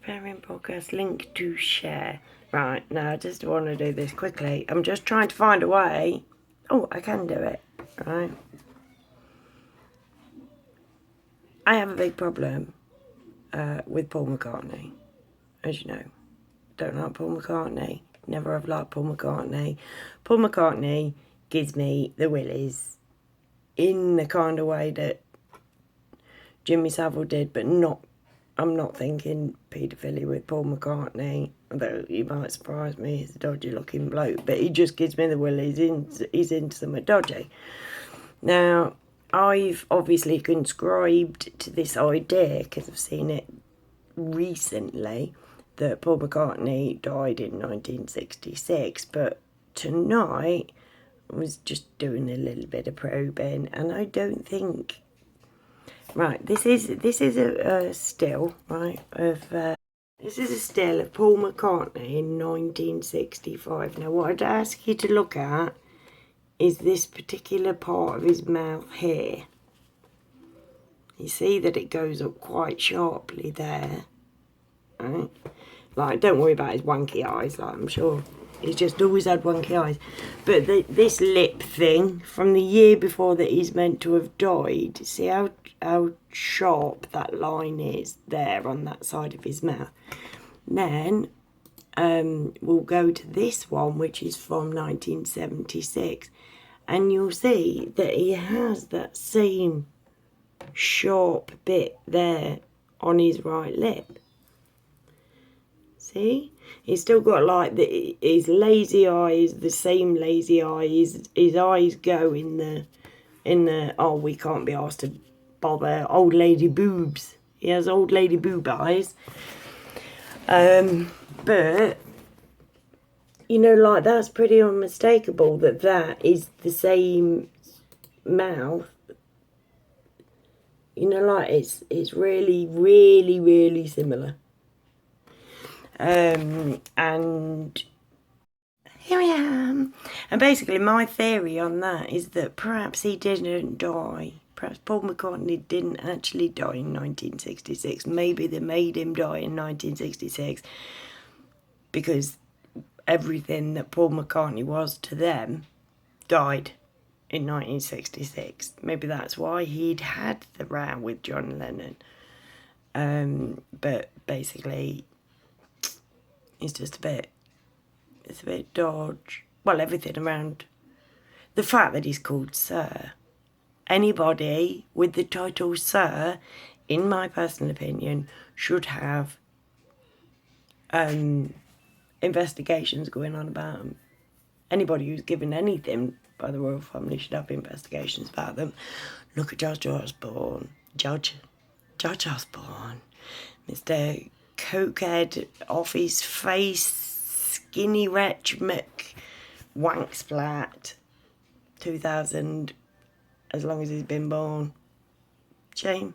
Preparing podcast link to share. Right, now I just want to do this quickly. I'm just trying to find a way. Oh, I can do it. Right. I have a big problem with Paul McCartney, as you know. Don't like Paul McCartney. Never have liked Paul McCartney. Paul McCartney gives me the willies in the kind of way that Jimmy Savile did, but not. I'm not thinking paedophilia with Paul McCartney, although you might surprise me, he's a dodgy looking bloke, but he just gives me the willies, he's into something dodgy. Now, I've obviously subscribed to this idea, because I've seen it recently, that Paul McCartney died in 1966, but tonight I was just doing a little bit of probing, and I don't think... Right, this is a still, right, of... this is a still of Paul McCartney in 1965. Now, what I'd ask you to look at is this particular part of his mouth here. You see that it goes up quite sharply there, right? Like, don't worry about his wanky eyes, like, I'm sure he's just always had wanky eyes. But this lip thing, from the year before that he's meant to have died, see how sharp that line is there on that side of his mouth. Then we'll go to this one, which is from 1976, and you'll see that he has that same sharp bit there on his right lip. See? He's still got like his lazy eyes, the same lazy eyes. His eyes go in the oh, we can't be asked to bother, old lady boobs. He has old lady boob eyes. But you know, like, that's pretty unmistakable that is the same mouth. You know, like, it's really, really, really similar. And here I am. And basically my theory on that is that perhaps he didn't die. Perhaps Paul McCartney didn't actually die in 1966. Maybe they made him die in 1966 because everything that Paul McCartney was to them died in 1966. Maybe that's why he'd had the row with John Lennon. But basically... it's a bit dodge. Well, everything around the fact that he's called Sir. Anybody with the title Sir, in my personal opinion, should have investigations going on about them. Anybody who's given anything by the royal family should have investigations about them. Look at Judge Osborne. Judge Osborne. Mr. Cokehead off his face, skinny wretch Wanksplat, 2000, as long as he's been born. Shame.